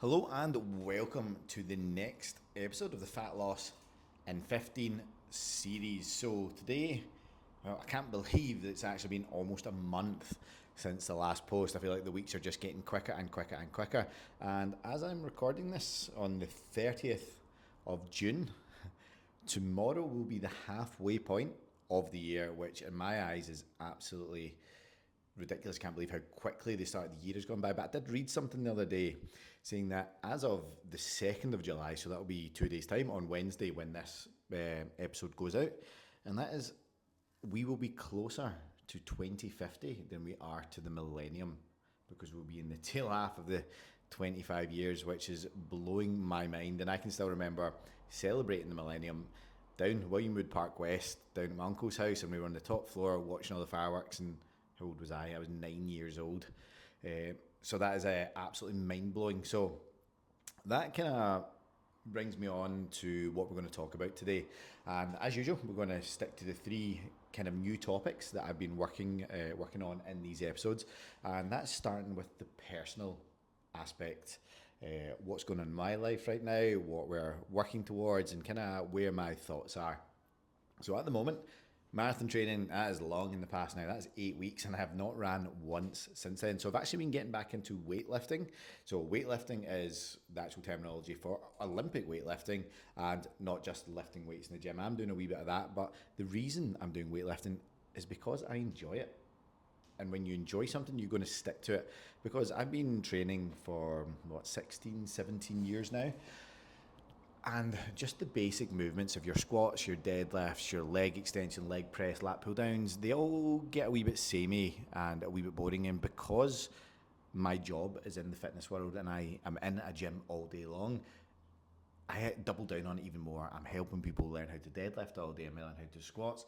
Hello and welcome to the next episode of the Fat Loss in 15 series. So today, well, I can't believe that it's actually been almost a month since the last post. I feel like the weeks are just getting quicker and quicker and quicker. And as I'm recording this on the 30th of June, tomorrow will be the halfway point of the year, which in my eyes is absolutely ridiculous. Can't believe how quickly the start of the year has gone by. But I did read something the other day saying that as of the 2nd of July, so that'll be 2 days' time on Wednesday when this episode goes out, and that is we will be closer to 2050 than we are to the millennium, because we'll be in the tail half of the 25 years, which is blowing my mind. And I can still remember celebrating the millennium down William Wood Park West, down at my uncle's house, and we were on the top floor watching all the fireworks. And how old was I? I was 9 years old. So that is absolutely mind-blowing. So that kind of brings me on to what we're going to talk about today. And as usual, we're going to stick to the three kind of new topics that I've been working on in these episodes. And that's starting with the personal aspect, what's going on in my life right now, what we're working towards, and kind of where my thoughts are. So at the moment, marathon training, that is long in the past now. That's 8 weeks, and I have not ran once since then. So I've actually been getting back into weightlifting. So weightlifting is the actual terminology for Olympic weightlifting, and not just lifting weights in the gym. I'm doing a wee bit of that, but the reason I'm doing weightlifting is because I enjoy it. And when you enjoy something, you're going to stick to it. Because I've been training for, 16, 17 years now. And just the basic movements of your squats, your deadlifts, your leg extension, leg press, lat pull downs, they all get a wee bit samey and a wee bit boring. And because my job is in the fitness world and I am in a gym all day long, I double down on it even more. I'm helping people learn how to deadlift all day and learn how to do squats.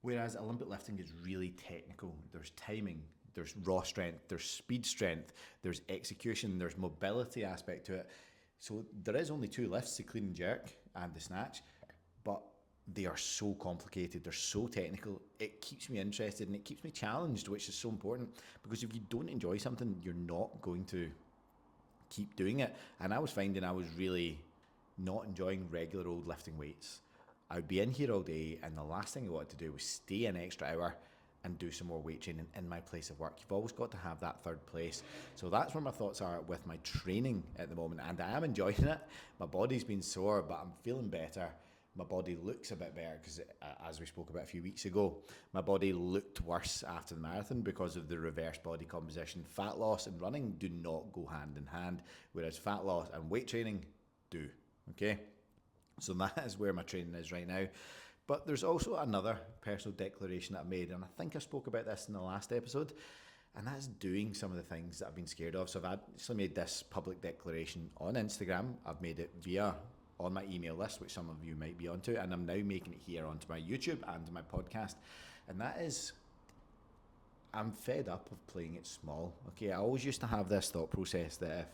Whereas Olympic lifting is really technical. There's timing, there's raw strength, there's speed strength, there's execution, there's mobility aspect to it. So there is only two lifts, the clean and jerk and the snatch, but they are so complicated, they're so technical. It keeps me interested and it keeps me challenged, which is so important, because if you don't enjoy something, you're not going to keep doing it. And I was finding I was really not enjoying regular old lifting weights. I'd be in here all day, and the last thing I wanted to do was stay an extra hour and do some more weight training in my place of work. You've always got to have that third place. So that's where my thoughts are with my training at the moment, and I am enjoying it. My body's been sore, but I'm feeling better. My body looks a bit better because, as we spoke about a few weeks ago, my body looked worse after the marathon because of the reverse body composition. Fat loss and running do not go hand in hand, whereas fat loss and weight training do. Okay? So that is where my training is right now. But there's also another personal declaration that I made, and I think I spoke about this in the last episode, and that's doing some of the things that I've been scared of. So I've actually made this public declaration on Instagram. I've made it on my email list, which some of you might be onto, and I'm now making it here onto my YouTube and my podcast. And that is, I'm fed up of playing it small. Okay, I always used to have this thought process that if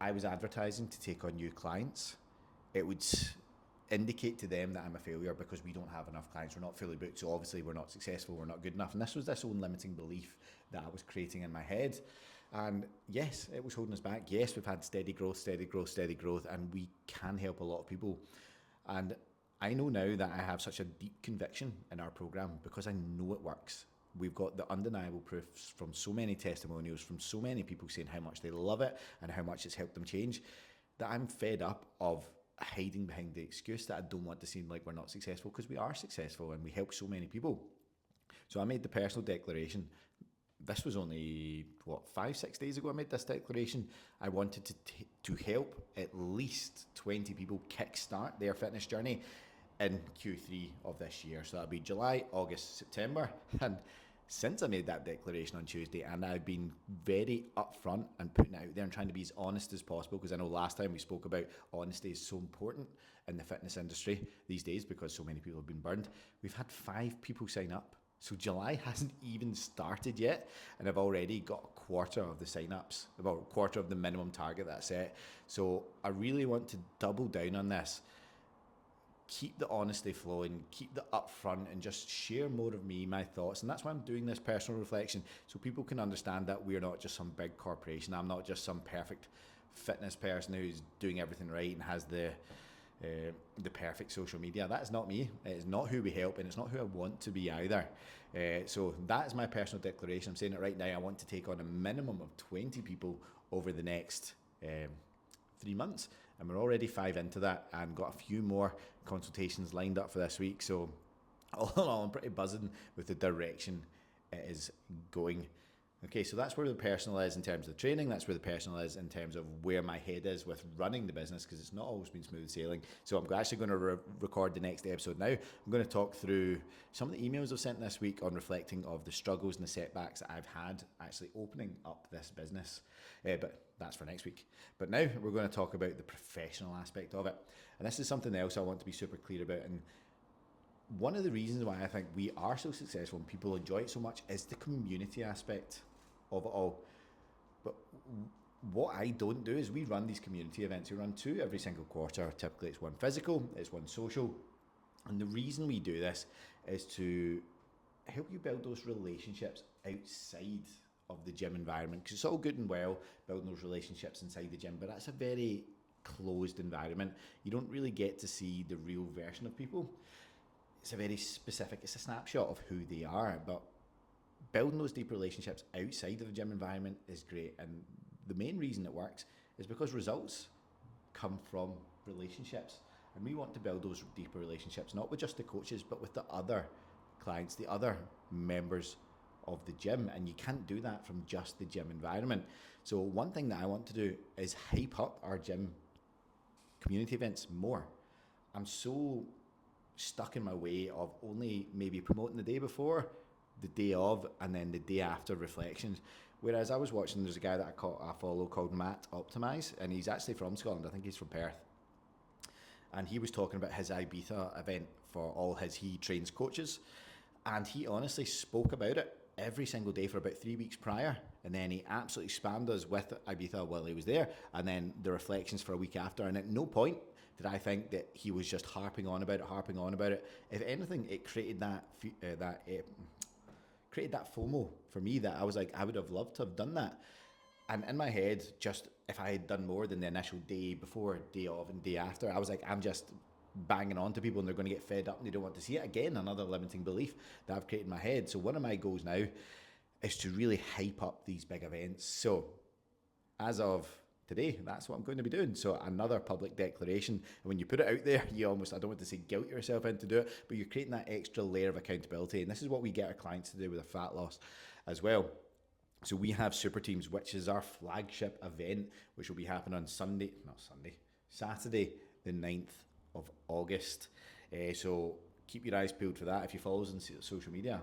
I was advertising to take on new clients, it would indicate to them that I'm a failure because we don't have enough clients, we're not fully booked, so obviously we're not successful, we're not good enough. And this was this own limiting belief that I was creating in my head. And yes, it was holding us back. Yes, we've had steady growth, and we can help a lot of people. And I know now that I have such a deep conviction in our program because I know it works. We've got the undeniable proofs from so many testimonials, from so many people saying how much they love it and how much it's helped them change, that I'm fed up of hiding behind the excuse that I don't want to seem like we're not successful, because we are successful and we help so many people. So I made the personal declaration. This was only 5-6 days ago I made this declaration. I wanted to help at least 20 people kickstart their fitness journey in Q3 of this year. So that'll be July, August, September. And since I made that declaration on Tuesday, and I've been very upfront and putting it out there and trying to be as honest as possible, because I know last time we spoke about honesty is so important in the fitness industry these days because so many people have been burned. We've had 5 people sign up. So July hasn't even started yet, and I've already got a quarter of the sign-ups, about a quarter of the minimum target that's set. So I really want to double down on this. keep the honesty flowing, keep the upfront, and just share more of me, my thoughts. And that's why I'm doing this personal reflection, so people can understand that we're not just some big corporation. I'm not just some perfect fitness person who's doing everything right and has the perfect social media. That is not me. It's not who we help, and it's not who I want to be either. So that is my personal declaration. I'm saying it right now. I want to take on a minimum of 20 people over the next 3 months, and we're already 5 into that and got a few more consultations lined up for this week. So all in all, I'm pretty buzzing with the direction it is going. Okay, so that's where the personal is in terms of training. That's where the personal is in terms of where my head is with running the business, because it's not always been smooth sailing. So I'm actually going to record the next episode now. I'm going to talk through some of the emails I've sent this week on reflecting of the struggles and the setbacks that I've had actually opening up this business. But that's for next week. But now we're going to talk about the professional aspect of it. And this is something else I want to be super clear about. And one of the reasons why I think we are so successful and people enjoy it so much is the community aspect of it all. But what I don't do is we run these community events. We run 2 every single quarter. Typically it's one physical, it's one social. And the reason we do this is to help you build those relationships outside of the gym environment, because it's all good and well building those relationships inside the gym, but that's a very closed environment. You don't really get to see the real version of people. It's a very specific, it's a snapshot of who they are, but building those deep relationships outside of the gym environment is great. And the main reason it works is because results come from relationships. And we want to build those deeper relationships, not with just the coaches, but with the other clients, the other members of the gym. And you can't do that from just the gym environment. So one thing that I want to do is hype up our gym community events more. I'm so stuck in my way of only maybe promoting the day before, the day of, and then the day after reflections. Whereas I was watching, there's a guy that I follow called Matt Optimize, and he's actually from Scotland. I think he's from Perth. And he was talking about his Ibiza event for all he trains coaches. And he honestly spoke about it every single day for about 3 weeks prior. And then he absolutely spammed us with Ibiza while he was there. And then the reflections for a week after. And at no point did I think that he was just harping on about it. If anything, it created created that FOMO for me, that I was like, I would have loved to have done that. And in my head, just if I had done more than the initial day before, day of, and day after, I was like, I'm just banging on to people and they're going to get fed up and they don't want to see it again. Another limiting belief that I've created in my head. So one of my goals now is to really hype up these big events. So as of today, that's what I'm going to be doing. So another public declaration. And when you put it out there, you almost, I don't want to say guilt yourself into do it, but you're creating that extra layer of accountability. And this is what we get our clients to do with a fat loss as well. So we have Super Teams, which is our flagship event, which will be happening on Saturday, the 9th of August. So keep your eyes peeled for that. If you follow us on social media,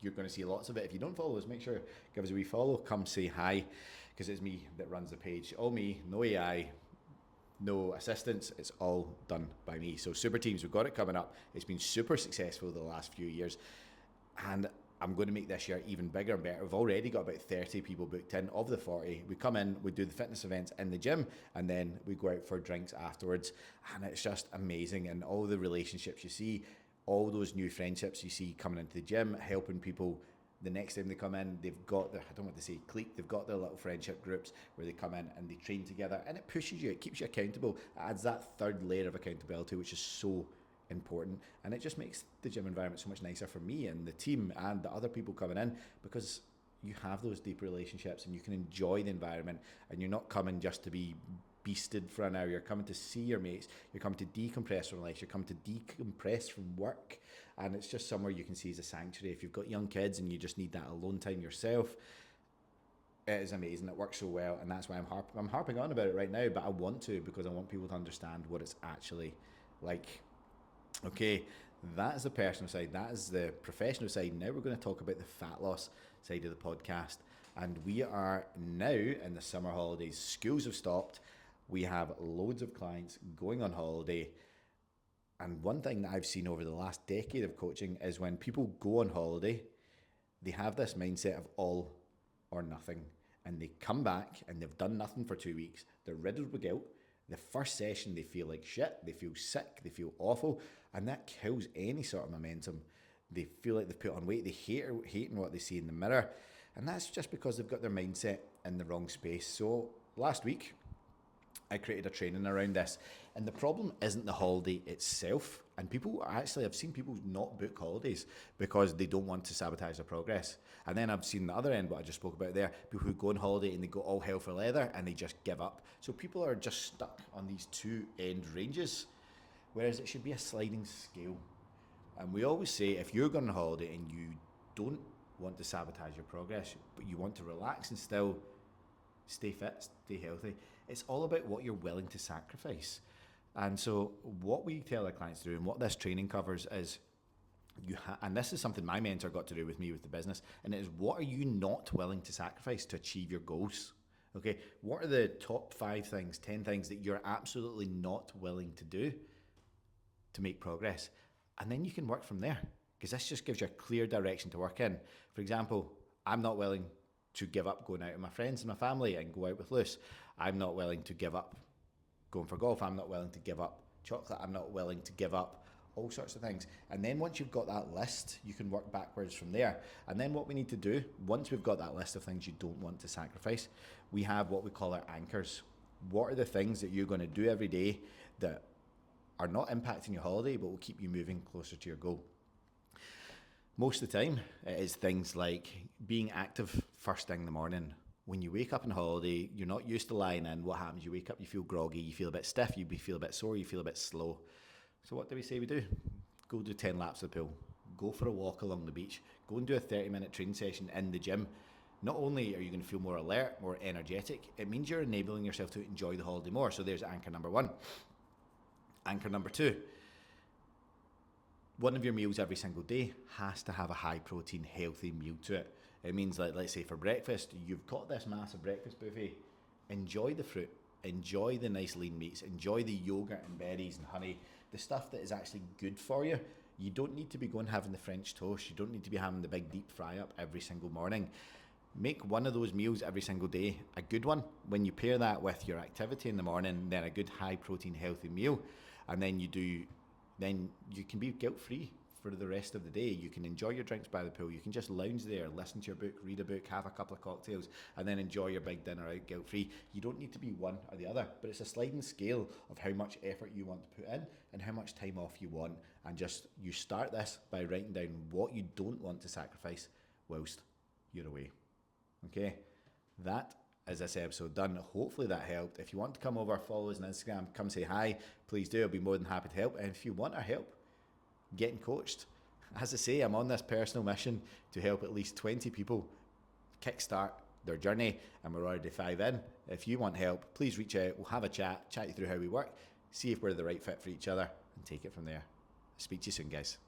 you're going to see lots of it. If you don't follow us, make sure, give us a wee follow, come say hi, because it's me that runs the page. All me, no AI, no assistance. It's all done by me. So Super Teams, we've got it coming up. It's been super successful the last few years. And I'm going to make this year even bigger and better. We've already got about 30 people booked in. Of the 40, we come in, we do the fitness events in the gym, and then we go out for drinks afterwards. And it's just amazing. And all the relationships you see, all those new friendships you see coming into the gym, helping people. The next time they come in, they've got their, I don't want to say clique, they've got their little friendship groups where they come in and they train together, and it pushes you, it keeps you accountable. It adds that third layer of accountability, which is so important, and it just makes the gym environment so much nicer for me and the team and the other people coming in, because you have those deep relationships and you can enjoy the environment, and you're not coming just to be beasted for an hour. You're coming to see your mates, you're coming to decompress from life, you're coming to decompress from work, and it's just somewhere you can see as a sanctuary. If you've got young kids and you just need that alone time yourself, it is amazing. It works so well, and that's why I'm harping on about it right now, but I want to, because I want people to understand what it's actually like. Okay, that is the personal side, that is the professional side. Now we're going to talk about the fat loss side of the podcast, and we are now in the summer holidays. Schools have stopped, we have loads of clients going on holiday, and one thing that I've seen over the last decade of coaching is when people go on holiday, they have this mindset of all or nothing, and they come back and they've done nothing for 2 weeks, they're riddled with guilt, The first session, they feel like shit, they feel sick, they feel awful, and that kills any sort of momentum. They feel like they've put on weight, they hating what they see in the mirror, and that's just because they've got their mindset in the wrong space. So last week, I created a training around this, and the problem isn't the holiday itself. And people actually, I've seen people not book holidays because they don't want to sabotage their progress. And then I've seen the other end, what I just spoke about there, people who go on holiday and they go all hell for leather and they just give up. So people are just stuck on these two end ranges, whereas it should be a sliding scale. And we always say, if you're going on holiday and you don't want to sabotage your progress, but you want to relax and still stay fit, stay healthy, it's all about what you're willing to sacrifice. And so what we tell our clients to do, and what this training covers, is and this is something my mentor got to do with me with the business, and it is, what are you not willing to sacrifice to achieve your goals? Okay, what are the top 5 things, 10 things that you're absolutely not willing to do to make progress? And then you can work from there, because this just gives you a clear direction to work in. For example, I'm not willing to give up going out with my friends and my family and go out with Luce. I'm not willing to give up going for golf. I'm not willing to give up chocolate. I'm not willing to give up all sorts of things. And then once you've got that list, you can work backwards from there. And then what we need to do, once we've got that list of things you don't want to sacrifice, we have what we call our anchors. What are the things that you're going to do every day that are not impacting your holiday but will keep you moving closer to your goal? Most of the time, it is things like being active first thing in the morning. When you wake up on holiday, you're not used to lying in. What happens? You wake up, you feel groggy, you feel a bit stiff, you feel a bit sore, you feel a bit slow. So what do we say we do? Go do 10 laps of the pool. Go for a walk along the beach. Go and do a 30-minute training session in the gym. Not only are you going to feel more alert, more energetic, it means you're enabling yourself to enjoy the holiday more. So there's anchor number 1. Anchor number 2. One of your meals every single day has to have a high protein, healthy meal to it. It means, like, let's say for breakfast, you've got this massive breakfast buffet. Enjoy the fruit, enjoy the nice lean meats, enjoy the yogurt and berries and honey, the stuff that is actually good for you. You don't need to be going having the French toast. You don't need to be having the big deep fry up every single morning. Make one of those meals every single day a good one. When you pair that with your activity in the morning, then a good high protein, healthy meal, and then you can be guilt-free for the rest of the day. You can enjoy your drinks by the pool. You can just lounge there, listen to your book, read a book, have a couple of cocktails, and then enjoy your big dinner out guilt-free. You don't need to be one or the other, but it's a sliding scale of how much effort you want to put in and how much time off you want. And just, you start this by writing down what you don't want to sacrifice whilst you're away. Okay, that is this episode done. Hopefully that helped. If you want to come over, follow us on Instagram, come say hi, please do. I'll be more than happy to help. And if you want our help getting coached, as I say, I'm on this personal mission to help at least 20 people kickstart their journey, and we're already 5 in. If you want help, please reach out. We'll have a chat you through how we work, see if we're the right fit for each other, and take it from there. Speak to you soon, guys.